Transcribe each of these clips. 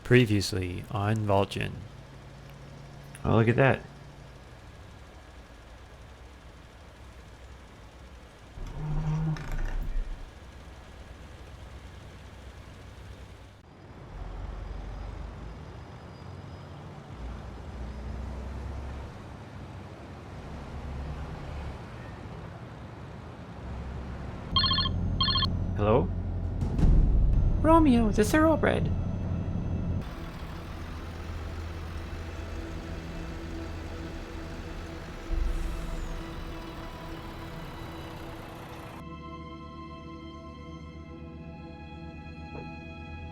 Previously on Walchen. Oh, look at that. Hello? Romeo, the thoroughbred.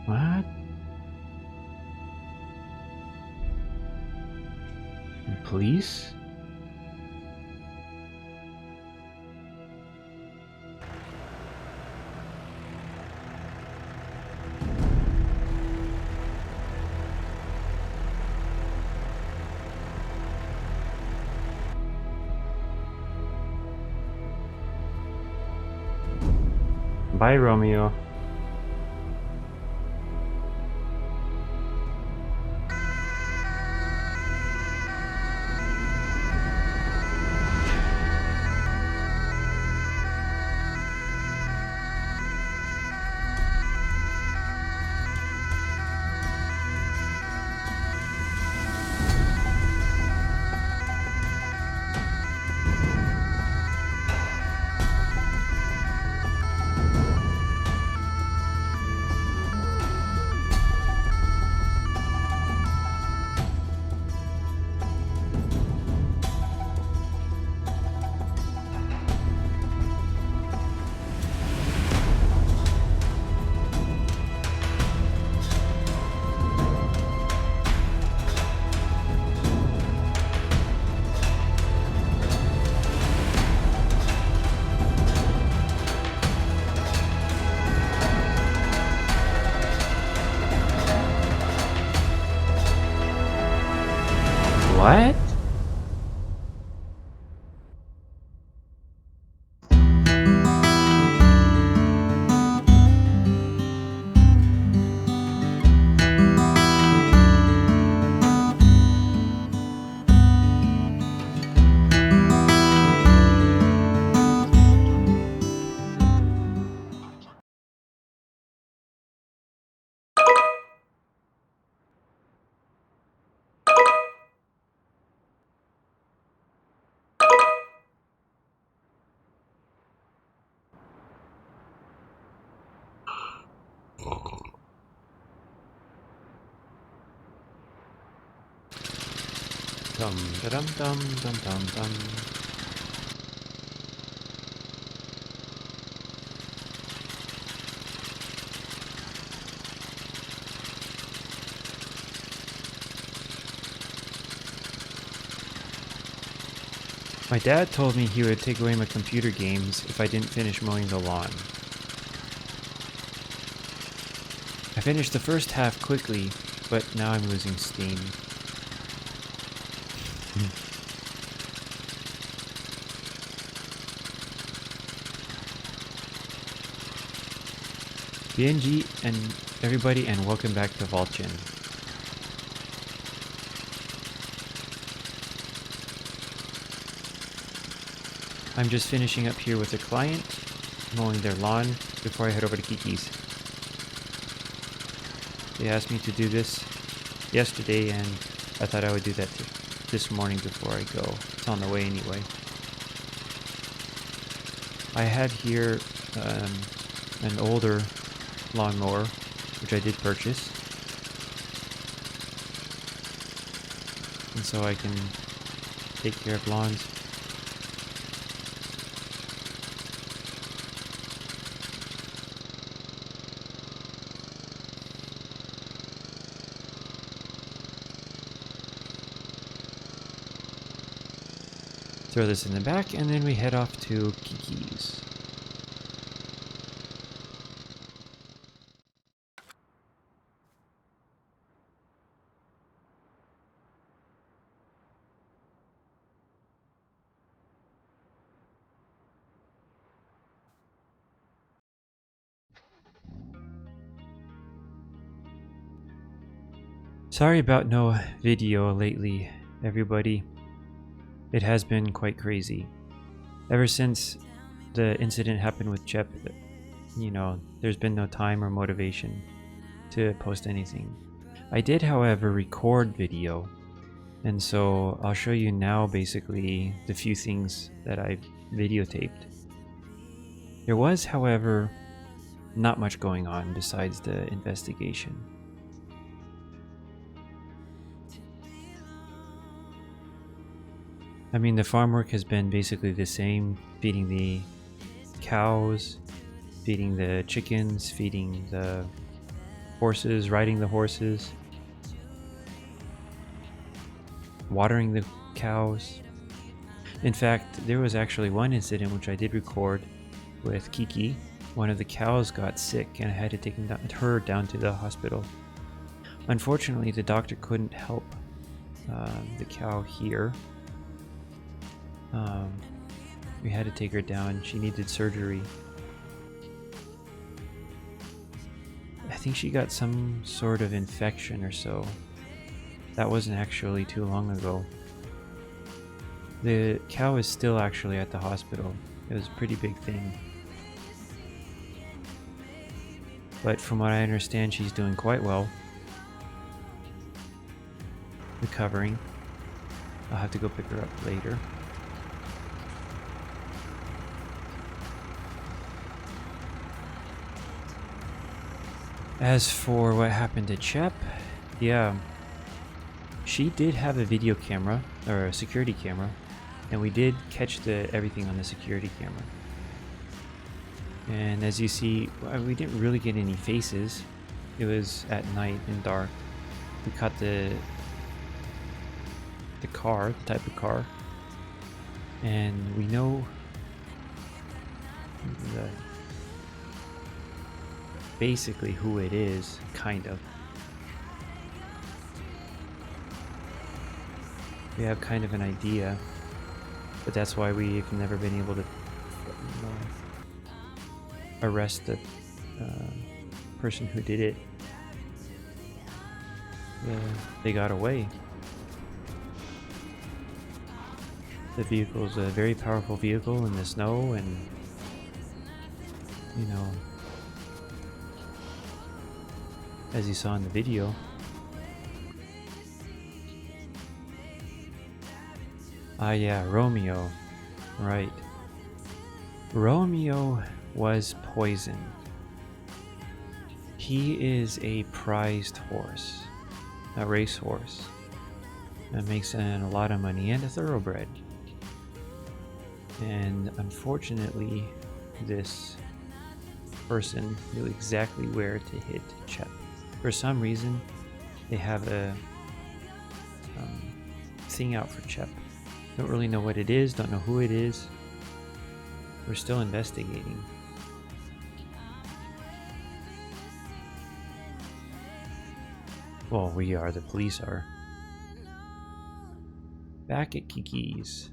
What? Police? Bye, Romeo. What? Dum dum dum dum dum dum. My dad told me he would take away my computer games if I didn't finish mowing the lawn. I finished the first half quickly, but now I'm losing steam. BNG and everybody, and welcome back to Walchen. I'm just finishing up here with a client, mowing their lawn before I head over to Kiki's. They asked me to do this yesterday, and I thought I would do that this morning before I go. It's on the way anyway. I had here an older lawnmower, which I did purchase, and so I can take care of lawns. Throw this in the back, and then we head off to Kiki's. Sorry about no video lately, everybody. It has been quite crazy. Ever since the incident happened with Chep, there's been no time or motivation to post anything. I did, however, record video, and so I'll show you now basically the few things that I've videotaped. There was, however, not much going on besides the investigation. I mean, the farm work has been basically the same, feeding the cows, feeding the chickens, feeding the horses, riding the horses, watering the cows. In fact, there was actually one incident which I did record with Kiki. One of the cows got sick and I had to take her down to the hospital. Unfortunately, the doctor couldn't help the cow here. We had to take her down. She needed surgery. I think she got some sort of infection or so. That wasn't actually too long ago. The cow is still actually at the hospital. It was a pretty big thing. But from what I understand, she's doing quite well. Recovering. I'll have to go pick her up later. As for what happened to Chep, yeah, she did have a video camera, or a security camera, and we did catch everything on the security camera. And as you see, we didn't really get any faces. It was at night and dark. We caught the car, the type of car, and we know basically who it is, kind of. We have kind of an idea, but that's why we've never been able to arrest the person who did it. They got away. The vehicle is a very powerful vehicle in the snow, and as you saw in the video. Ah yeah, Romeo. Right. Romeo was poisoned. He is a prized horse. A racehorse. That makes a lot of money, and a thoroughbred. And unfortunately, this person knew exactly where to hit Chep. For some reason, they have a thing out for Chep. Don't really know what it is, don't know who it is. We're still investigating. Well, we are, the police are. Back at Kiki's.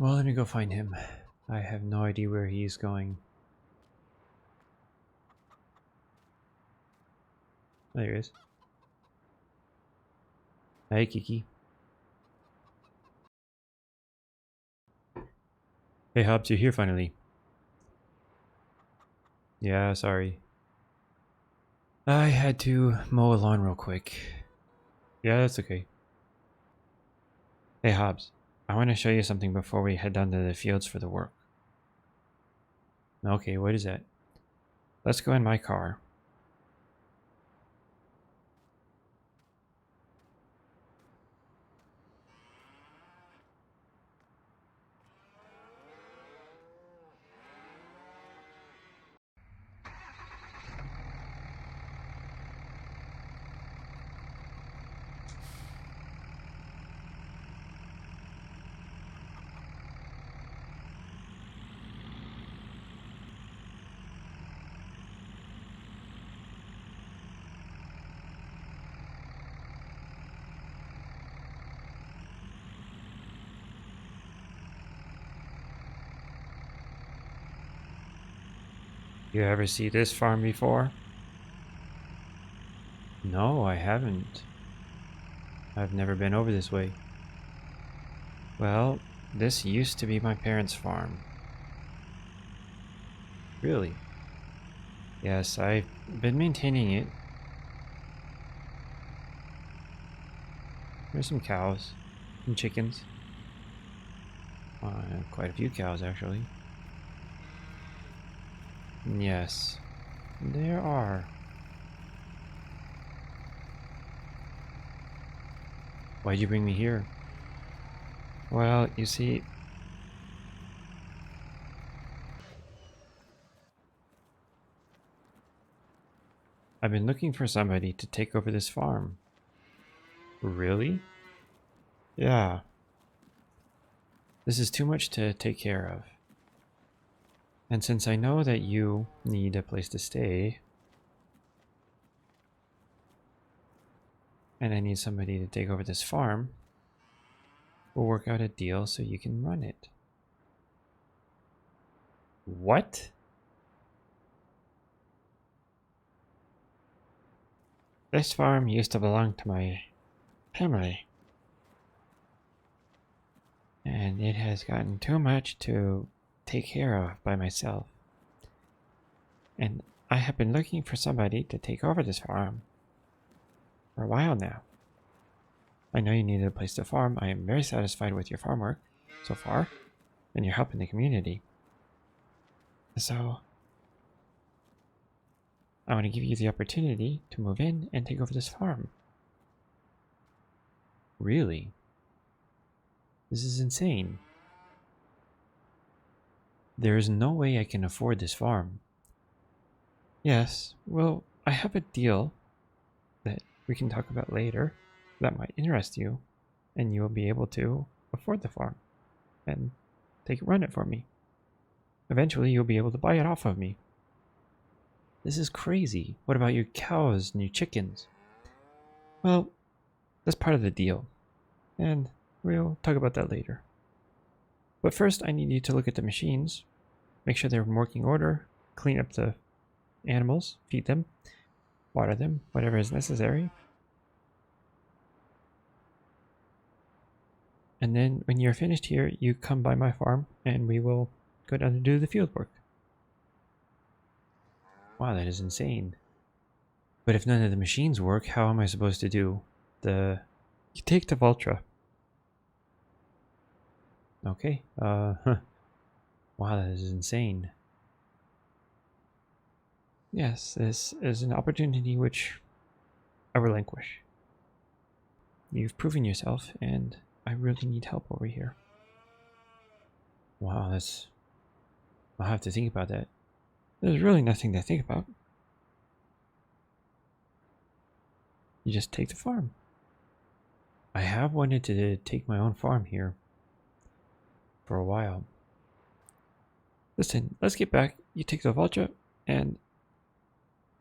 Well, let me go find him. I have no idea where he's going. There he is. Hey, Kiki. Hey, Hobbs, you're here finally. Yeah, sorry. I had to mow a lawn real quick. Yeah, that's okay. Hey, Hobbs. I want to show you something before we head down to the fields for the work. Okay, what is that? Let's go in my car. You ever see this farm before? No, I haven't. I've never been over this way. Well, this used to be my parents' farm. Really? Yes, I've been maintaining it. There's some cows, some chickens. Quite a few cows, actually. Yes, there are. Why'd you bring me here? Well, you see, I've been looking for somebody to take over this farm. Really? Yeah. This is too much to take care of. And since I know that you need a place to stay, and I need somebody to take over this farm, we'll work out a deal so you can run it. What? This farm used to belong to my family. And it has gotten too much to take care of by myself. And I have been looking for somebody to take over this farm for a while now. I know you needed a place to farm. I am very satisfied with your farm work so far, and your help in the community. So, I want to give you the opportunity to move in and take over this farm. Really? This is insane. There is no way I can afford this farm. Yes, well, I have a deal that we can talk about later that might interest you, and you will be able to afford the farm and run it for me. Eventually, you'll be able to buy it off of me. This is crazy. What about your cows and your chickens? Well, that's part of the deal, and we'll talk about that later. But first, I need you to look at the machines, make sure they're in working order, clean up the animals, feed them, water them, whatever is necessary. And then when you're finished here, you come by my farm and we will go down and do the field work. Wow, that is insane. But if none of the machines work, how am I supposed to do the... You take the Valtra. Okay, Wow, that is insane. Yes, this is an opportunity which I relinquish. You've proven yourself, and I really need help over here. Wow, that's... I'll have to think about that. There's really nothing to think about. You just take the farm. I have wanted to take my own farm here for a while. Listen, let's get back. You take the Valtra and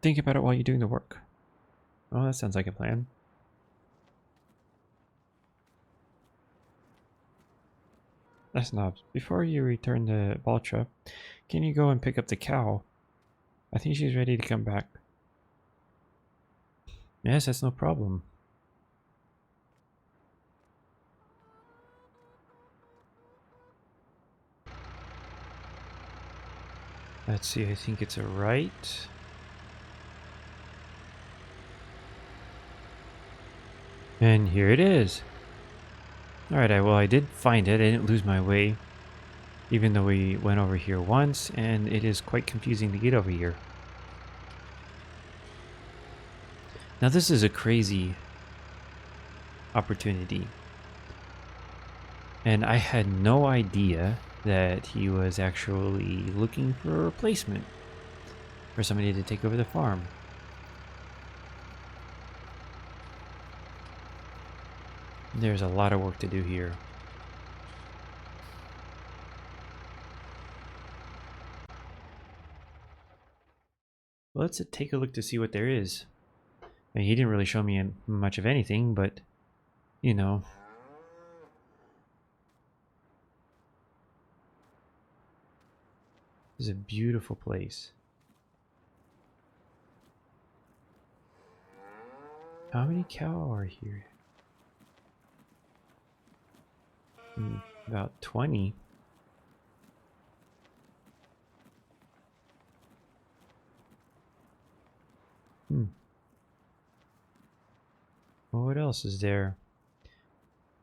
think about it while you're doing the work. Oh, that sounds like a plan. Snobs, before you return to Baltra, can you go and pick up the cow? I think she's ready to come back. Yes, that's no problem. Let's see, I think it's a right. And here it is. Alright, well, I did find it. I didn't lose my way. Even though we went over here once, and it is quite confusing to get over here. Now this is a crazy opportunity. And I had no idea that he was actually looking for a replacement. For somebody to take over the farm. There's a lot of work to do here. Let's take a look to see what there is. I mean, he didn't really show me much of anything, but, you know. This is a beautiful place. How many cow are here? About 20. Well, what else is there?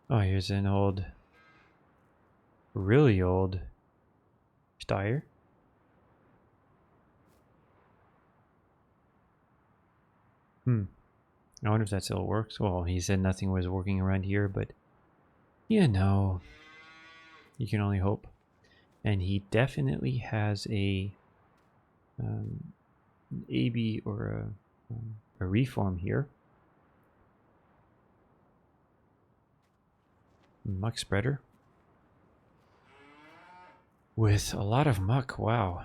Oh, here's an old, really old Steyr. I wonder if that still works. Well, he said nothing was working around here, but you know, you can only hope. And he definitely has a AB or a reform here. Muck spreader. With a lot of muck, wow.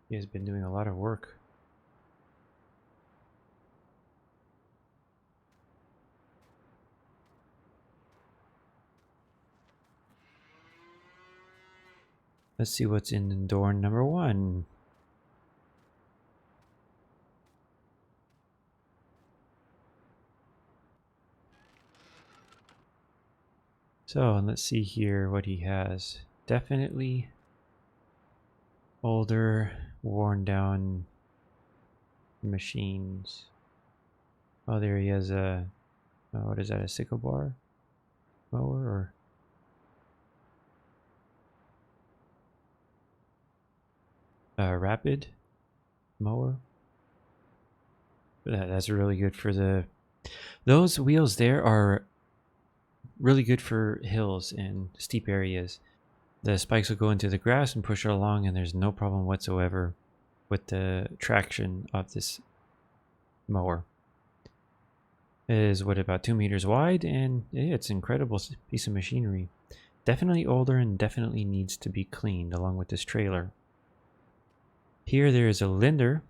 He has been doing a lot of work. Let's see what's in door number 1. So let's see here what he has. Definitely older, worn down machines. Oh, there he has a, what is that, a sickle bar mower or? A rapid mower. That's really good for the, those wheels there are really good for hills and steep areas. The spikes will go into the grass and push it along, and there's no problem whatsoever with the traction of this mower. It is, what, about 2 meters wide, and it's an incredible piece of machinery. Definitely older and definitely needs to be cleaned along with this trailer. Here there is a linder.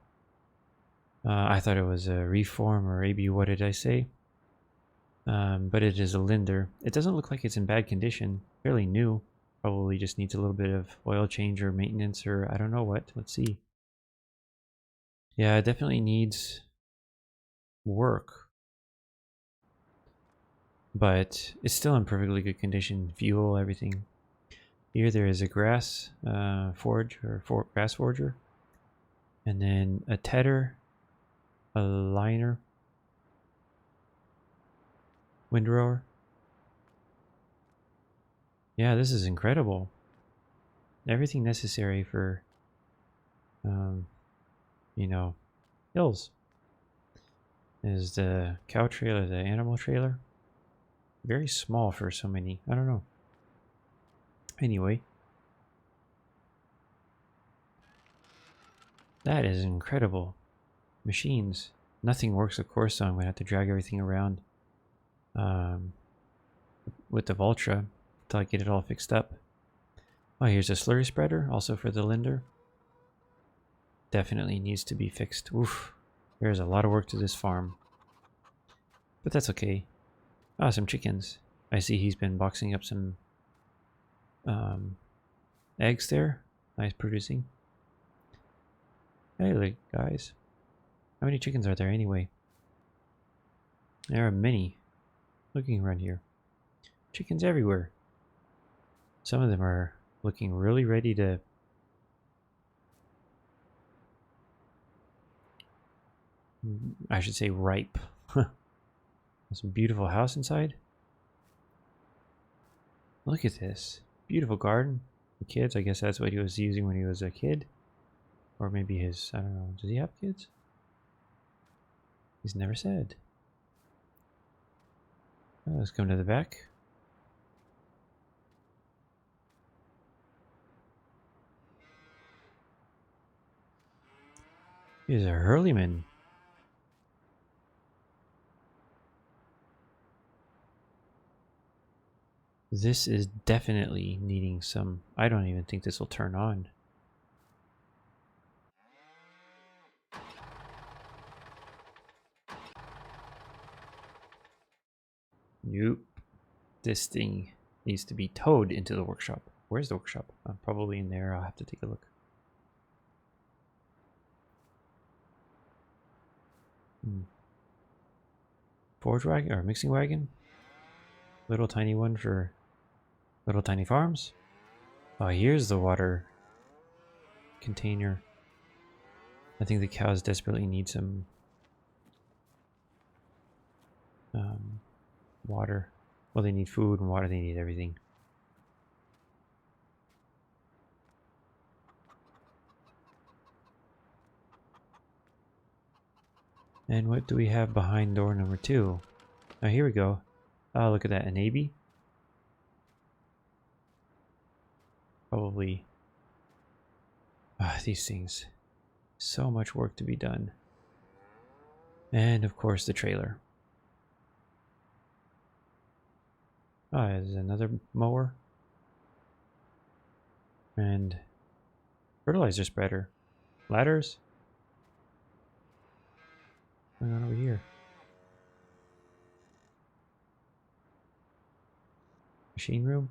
I thought it was a reform or AB, what did I say? But it is a linder. It doesn't look like it's in bad condition. Fairly new. Probably just needs a little bit of oil change or maintenance or I don't know what. Let's see. Yeah, it definitely needs work. But it's still in perfectly good condition. Fuel, everything. Here there is a grass forge or grass forger. And then a tedder, a liner, windrower. Yeah, this is incredible. Everything necessary for, you know, hills. Is the cow trailer, the animal trailer. Very small for so many. I don't know. Anyway. That is incredible. Machines. Nothing works, of course, so I'm going to have to drag everything around with the Valtra until I get it all fixed up. Oh, here's a slurry spreader, also for the linder. Definitely needs to be fixed. Oof. There's a lot of work to this farm. But that's okay. Ah, some chickens. I see he's been boxing up some eggs there. Nice producing. Hey, look, guys. How many chickens are there anyway? There are many. Looking around here. Chickens everywhere. Some of them are looking really ready to... I should say ripe. There's a beautiful house inside. Look at this. Beautiful garden. The kids, I guess that's what he was using when he was a kid. Or maybe his, I don't know. Does he have kids? He's never said. Oh, let's come to the back. He's a hurleyman. This is definitely needing some... I don't even think this will turn on. Nope. This thing needs to be towed into the workshop. Where's the workshop? Probably in there. I'll have to take a look. Forge wagon or mixing wagon? Little tiny one for little tiny farms. Oh, here's the water container. I think the cows desperately need some water. Well, they need food and water. They need everything. And what do we have behind door number 2? Oh, here we go. Oh, look at that. An AB? Probably. These things. So much work to be done. And of course the trailer. Oh, there's another mower. And fertilizer spreader. Ladders. What's going on over here? Machine room.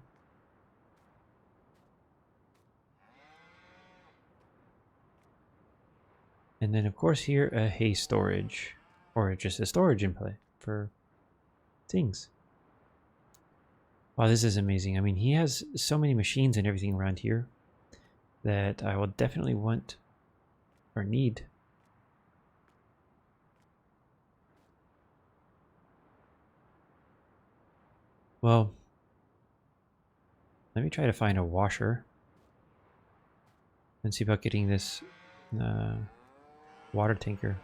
And then of course here a hay storage. Or just a storage input for things. Wow, this is amazing. I mean, he has so many machines and everything around here that I will definitely want or need. Well, let me try to find a washer and see about getting this water tanker.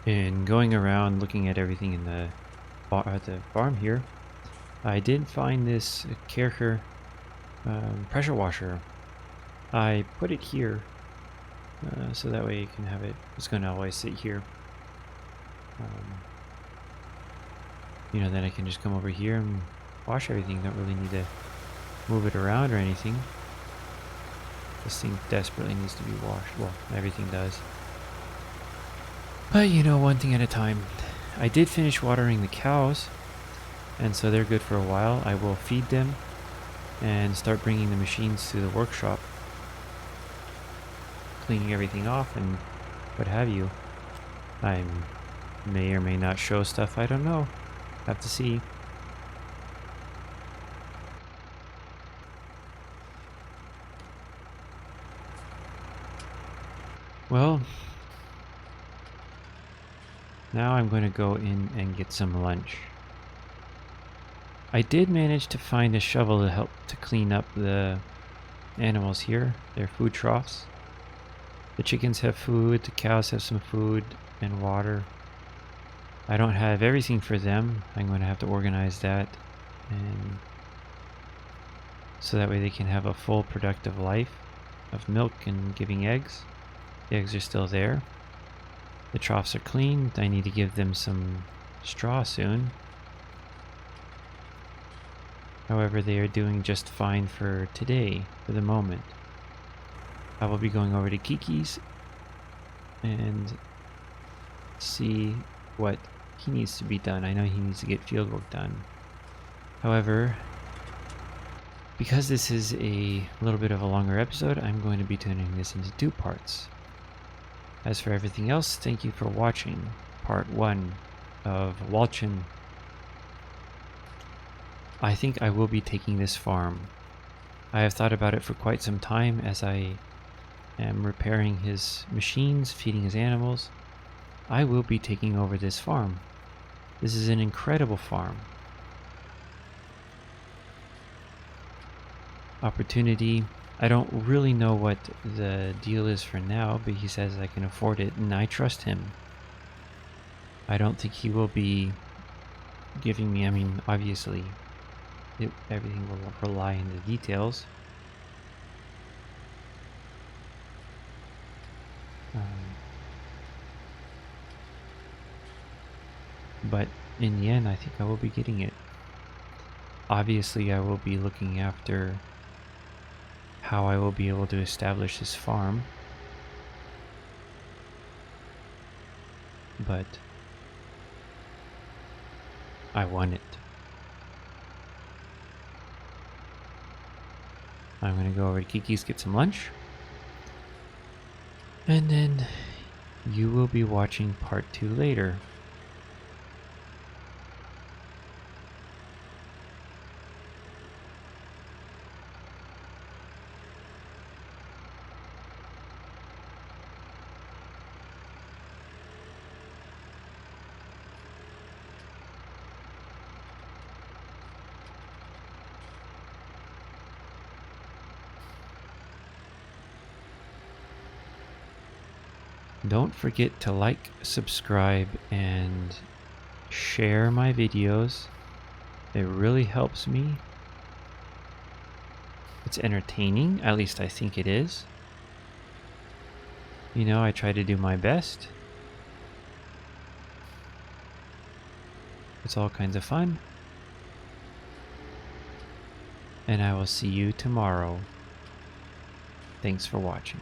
In going around looking at everything in the farm here, I did find this Kercher pressure washer. I put it here so that way you can have it. It's going to always sit here. You know, then I can just come over here and wash everything. Don't really need to move it around or anything. This thing desperately needs to be washed. Well, everything does. But you know, one thing at a time. I did finish watering the cows, and so they're good for a while. I will feed them and start bringing the machines to the workshop, cleaning everything off and what have you. I may or may not show stuff, I don't know. Have to see. Well, now I'm going to go in and get some lunch. I did manage to find a shovel to help to clean up the animals here, their food troughs. The chickens have food, the cows have some food and water. I don't have everything for them. I'm going to have to organize that, and so that way they can have a full productive life of milk and giving eggs. The eggs are still there. The troughs are clean. I need to give them some straw soon. However, they are doing just fine for today, for the moment. I will be going over to Kiki's and see what he needs to be done. I know he needs to get field work done. However, because this is a little bit of a longer episode, I'm going to be turning this into 2 parts. As for everything else, thank you for watching part 1 of Walchen. I think I will be taking this farm. I have thought about it for quite some time as I am repairing his machines, feeding his animals. I will be taking over this farm. This is an incredible farm. Opportunity. I don't really know what the deal is for now, but he says I can afford it, and I trust him. I don't think he will be giving me, I mean, obviously, everything will rely on the details. But in the end, I think I will be getting it. Obviously, I will be looking after how I will be able to establish this farm. But I want it. I'm going to go over to Kiki's, get some lunch. And then you will be watching part 2 later. Don't forget to like, subscribe, and share my videos. It really helps me. It's entertaining, at least I think it is. You know, I try to do my best. It's all kinds of fun. And I will see you tomorrow. Thanks for watching.